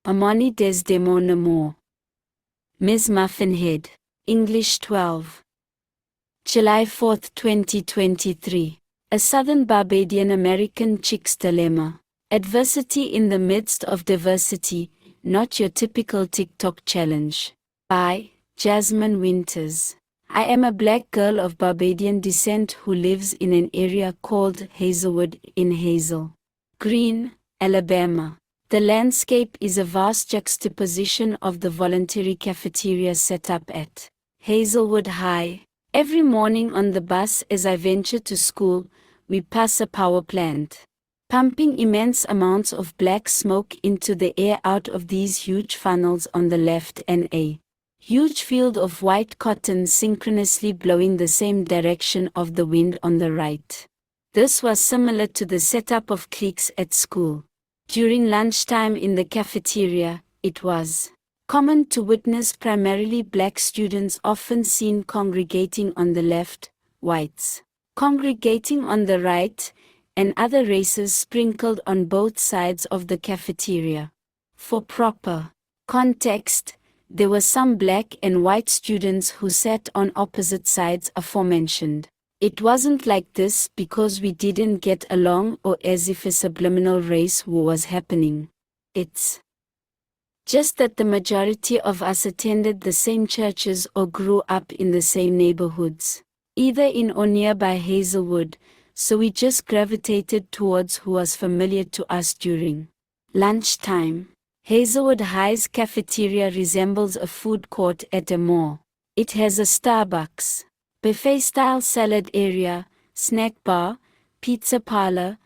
Amani Desdemona Moore. Ms. Muffinhead. English 12. July 4, 2023. A Southern Barbadian American Chick's Dilemma. Adversity in the midst of diversity, not your typical TikTok challenge. By Jasmine Winters. I am a black girl of Barbadian descent who lives in an area called Hazelwood in Hazel Green, Alabama. The landscape is a vast juxtaposition of the voluntary cafeteria set up at Hazelwood High. Every morning on the bus as I venture to school, we pass a power plant, pumping immense amounts of black smoke into the air out of these huge funnels on the left and a huge field of white cotton synchronously blowing the same direction of the wind on the right. This was similar to the setup of cliques at school. During lunchtime in the cafeteria, it was common to witness primarily black students often seen congregating on the left, whites congregating on the right, and other races sprinkled on both sides of the cafeteria. For proper context, there were some black and white students who sat on opposite sides aforementioned. It wasn't like this because we didn't get along or as if a subliminal race war was happening. It's just that the majority of us attended the same churches or grew up in the same neighborhoods, either in or nearby Hazelwood, so we just gravitated towards who was familiar to us during lunchtime. Hazelwood High's cafeteria resembles a food court at a mall. It has a Starbucks, buffet-style salad area, snack bar, pizza parlor,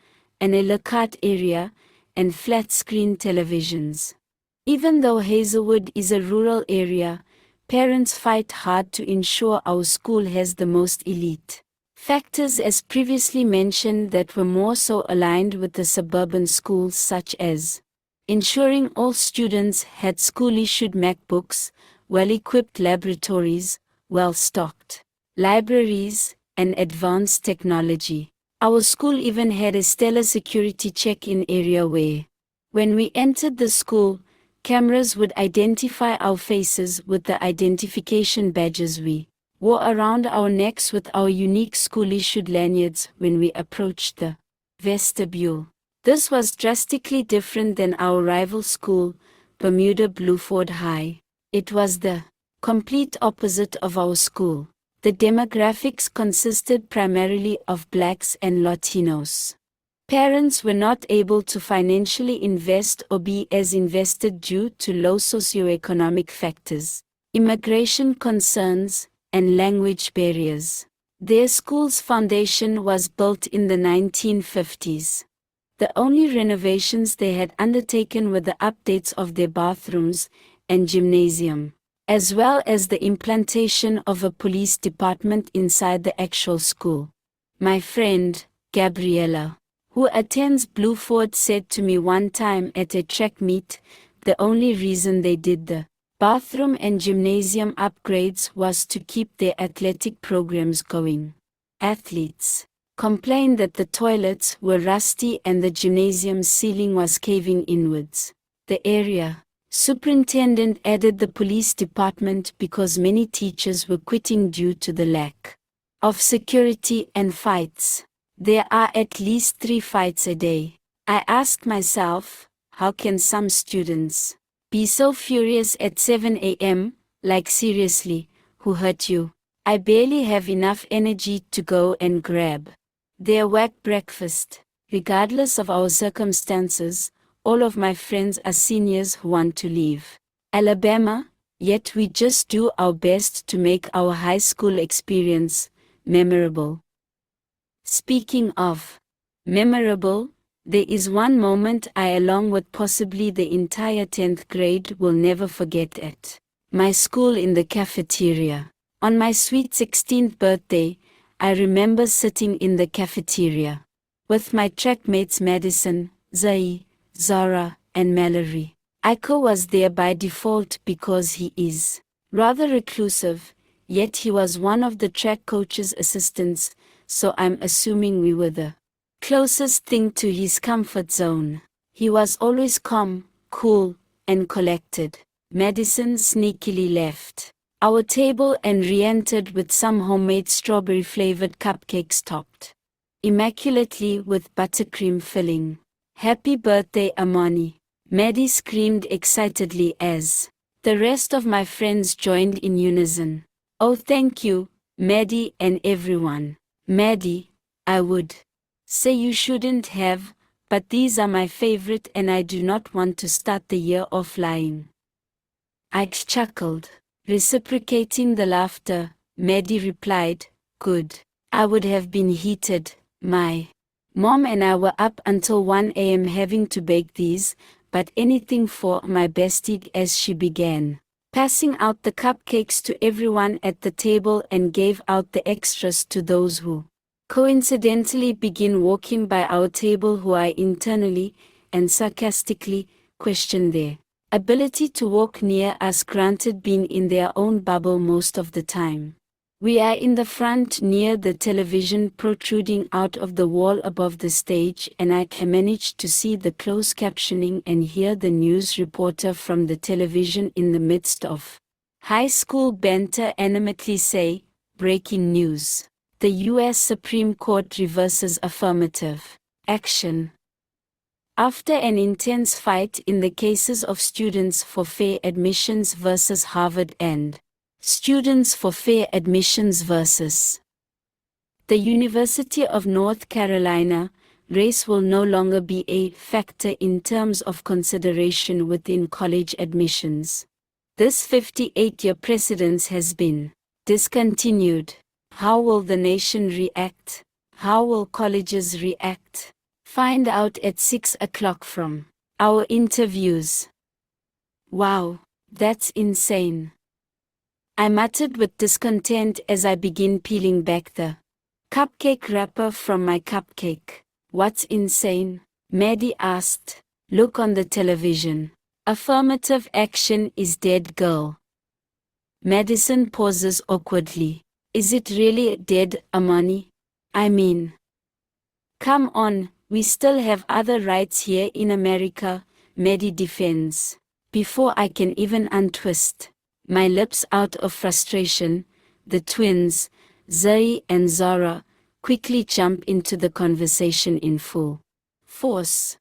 and a la carte area, and flat-screen televisions. Even though Hazelwood is a rural area, parents fight hard to ensure our school has the most elite factors as previously mentioned that were more so aligned with the suburban schools such as ensuring all students had school-issued MacBooks, well-equipped laboratories, well-stocked libraries, and advanced technology. Our school even had a stellar security check-in area where, when we entered the school, cameras would identify our faces with the identification badges we wore around our necks with our unique school-issued lanyards when we approached the vestibule. This was drastically different than our rival school, Bermuda Blueford High. It was the complete opposite of our school. The demographics consisted primarily of blacks and Latinos. Parents were not able to financially invest or be as invested due to low socioeconomic factors, immigration concerns, and language barriers. Their school's foundation was built in the 1950s. The only renovations they had undertaken were the updates of their bathrooms and gymnasium, as well as the implantation of a police department inside the actual school. My friend, Gabriella, who attends Blueford, said to me one time at a track meet, the only reason they did the bathroom and gymnasium upgrades was to keep their athletic programs going. Athletes complained that the toilets were rusty and the gymnasium ceiling was caving inwards. The area superintendent added the police department because many teachers were quitting due to the lack of security and fights. There are at least 3 fights a day. I asked myself, how can some students be so furious at 7 a.m., like seriously, who hurt you? I barely have enough energy to go and grab their whack breakfast. Regardless of our circumstances, all of my friends are seniors who want to leave Alabama, yet we just do our best to make our high school experience memorable. Speaking of memorable, there is one moment I, along with possibly the entire 10th grade, will never forget at my school in the cafeteria. On my sweet 16th birthday, I remember sitting in the cafeteria with my track mates Madison, Zai, Zara, and Mallory. Iko was there by default because he is rather reclusive, yet he was one of the track coach's assistants, so I'm assuming we were the closest thing to his comfort zone. He was always calm, cool, and collected. Madison sneakily left our table and re-entered with some homemade strawberry-flavored cupcakes topped immaculately with buttercream filling. "Happy birthday, Amani!" Maddie screamed excitedly as the rest of my friends joined in unison. "Oh, thank you, Maddie and everyone." "Maddie, I would say you shouldn't have, but these are my favorite and I do not want to start the year off lying." I chuckled. Reciprocating the laughter, Maddie replied, "Good. I would have been heated. My mom and I were up until 1 a.m. having to bake these, but anything for my bestie," as she began passing out the cupcakes to everyone at the table and gave out the extras to those who coincidentally begin walking by our table, who I internally and sarcastically questioned their ability to walk near us, granted being in their own bubble most of the time. We are in the front near the television protruding out of the wall above the stage, and I can manage to see the closed captioning and hear the news reporter from the television in the midst of high school banter animatedly say, "Breaking news. The U.S. Supreme Court reverses affirmative action." After an intense fight in the cases of Students for Fair Admissions versus Harvard and Students for Fair Admissions versus the University of North Carolina, race will no longer be a factor in terms of consideration within college admissions. This 58-year precedent has been discontinued. How will the nation react? How will colleges react? Find out at 6 o'clock from our interviews. "Wow, that's insane," I muttered with discontent as I begin peeling back the cupcake wrapper from my cupcake. "What's insane?" Maddie asked. "Look on the television. Affirmative action is dead, girl." Madison pauses awkwardly. "Is it really dead, Amani? I mean, come on. We still have other rights here in America," Maddie defends. Before I can even untwist my lips out of frustration, the twins, Zoe and Zara, quickly jump into the conversation in full force.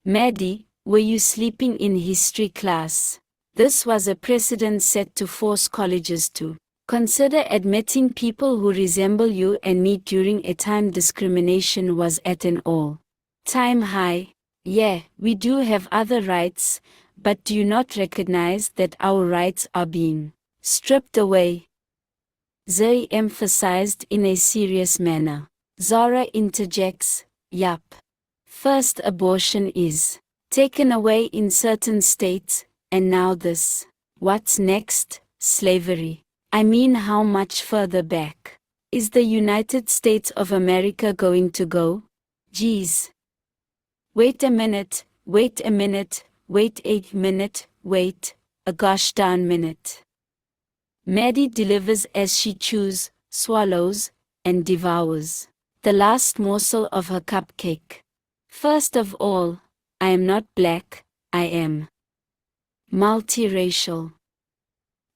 "Maddie, were you sleeping in history class?" This was a precedent set to force colleges to consider admitting people who resemble you and me during a time discrimination was at an all-time high. "Yeah, we do have other rights, but do you not recognize that our rights are being stripped away?" Zoe emphasized in a serious manner. Zara interjects, "Yup. First abortion is taken away in certain states, and now this. What's next? Slavery. I mean, how much further back is the United States of America going to go? Geez. Wait a minute, wait a minute, wait a minute, wait a gosh darn minute." Maddie delivers as she chews, swallows, and devours the last morsel of her cupcake. "First of all, I am not black, I am multiracial.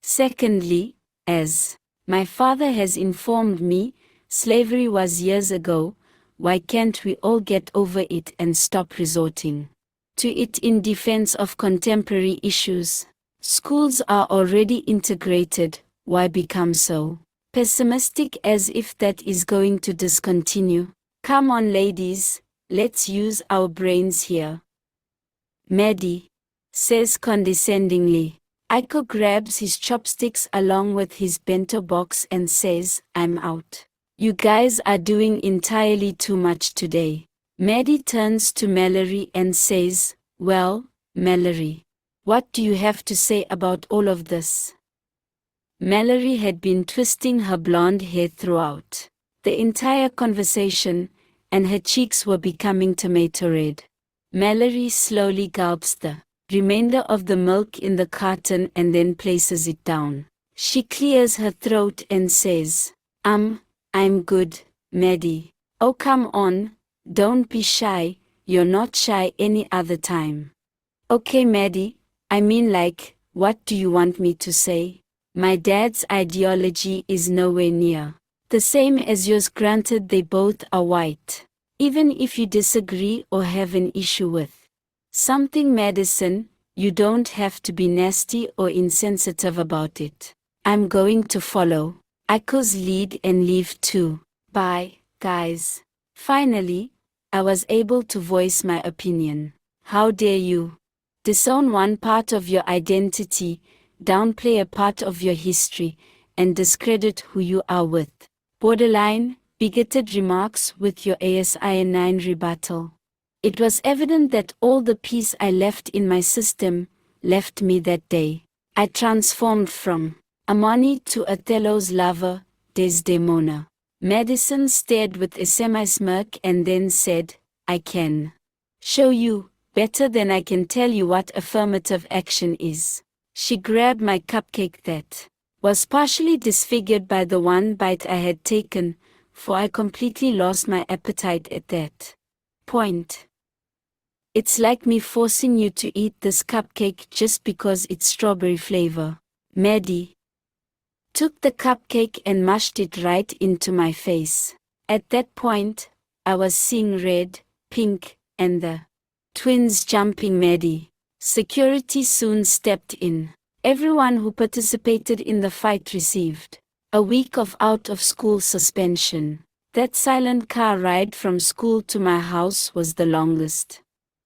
Secondly, as my father has informed me, slavery was years ago. Why can't we all get over it and stop resorting to it in defense of contemporary issues? Schools are already integrated. Why become so pessimistic as if that is going to discontinue? Come on, ladies, let's use our brains here." Maddie says condescendingly. Iko grabs his chopsticks along with his bento box and says, "I'm out. You guys are doing entirely too much today." Maddie turns to Mallory and says, "Well, Mallory, what do you have to say about all of this?" Mallory had been twisting her blonde hair throughout the entire conversation, and her cheeks were becoming tomato red. Mallory slowly gulps the remainder of the milk in the carton and then places it down. She clears her throat and says, I'm good, Maddie. Oh, come on, don't be shy. You're not shy any other time." "Okay, Maddie, I mean, like, what do you want me to say? My dad's ideology is nowhere near the same as yours, granted they both are white. Even if you disagree or have an issue with something, Madison, you don't have to be nasty or insensitive about it. I'm going to follow Aiko's lead and leave too. Bye, guys. Finally, I was able to voice my opinion. How dare you disown one part of your identity, downplay a part of your history, and discredit who you are with borderline, bigoted remarks with your ASIN-9 rebuttal. It was evident that all the peace I left in my system left me that day. I transformed from Amani to Othello's lover, Desdemona. Madison stared with a semi-smirk and then said, I can show you, better than I can tell you, what affirmative action is. She grabbed my cupcake that was partially disfigured by the one bite I had taken, for I completely lost my appetite at that point. It's like me forcing you to eat this cupcake just because it's strawberry flavor. Maddie took the cupcake and mushed it right into my face. At that point, I was seeing red, pink, and the twins jumping. Maddie. Security soon stepped in. Everyone who participated in the fight received a week of out-of-school suspension. That silent car ride from school to my house was the longest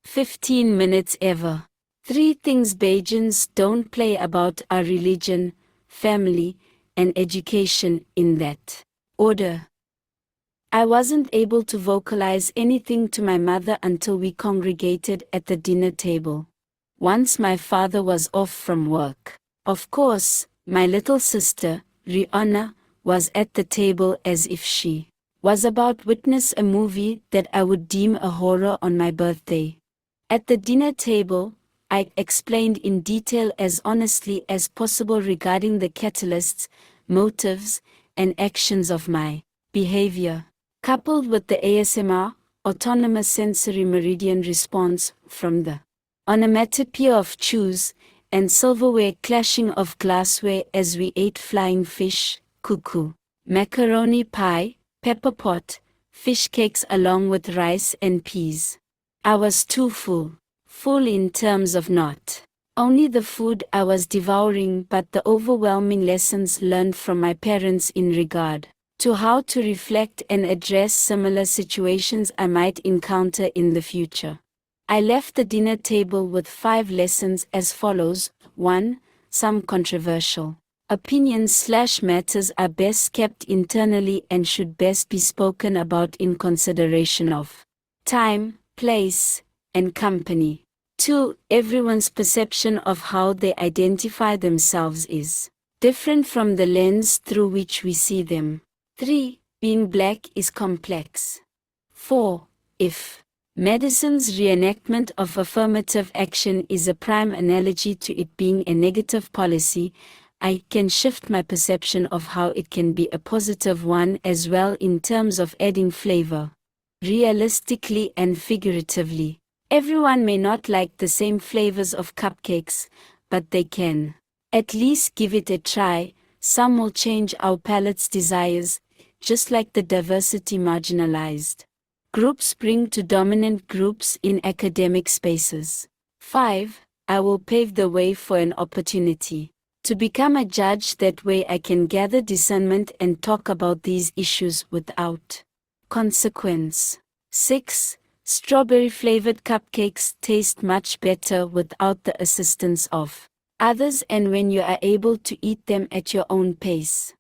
15 minutes ever. 3 things Bajans don't play about are religion, family, and education, in that order. I wasn't able to vocalize anything to my mother until we congregated at the dinner table. Once my father was off from work. Of course, my little sister, Rihanna, was at the table as if she was about to witness a movie that I would deem a horror on my birthday. At the dinner table, I explained in detail as honestly as possible regarding the catalysts, motives, and actions of my behavior, coupled with the ASMR, autonomous sensory meridian response, from the onomatopoeia of chews and silverware clashing of glassware as we ate flying fish, cuckoo, macaroni pie, pepper pot, fish cakes along with rice and peas. I was too full in terms of not only the food I was devouring but the overwhelming lessons learned from my parents in regard to how to reflect and address similar situations I might encounter in the future. I left the dinner table with 5 lessons as follows. 1. Some controversial opinions/matters are best kept internally and should best be spoken about in consideration of time, place, and company. 2. Everyone's perception of how they identify themselves is different from the lens through which we see them. 3. Being black is complex. 4. If Madison's reenactment of affirmative action is a prime analogy to it being a negative policy, I can shift my perception of how it can be a positive one as well in terms of adding flavor. Realistically and figuratively, everyone may not like the same flavors of cupcakes, but they can at least give it a try. Some will change our palate's desires, just like the diversity marginalized groups bring to dominant groups in academic spaces. 5. I will pave the way for an opportunity to become a judge. That way I can gather discernment and talk about these issues without consequence. 6. Strawberry-flavored cupcakes taste much better without the assistance of others and when you are able to eat them at your own pace.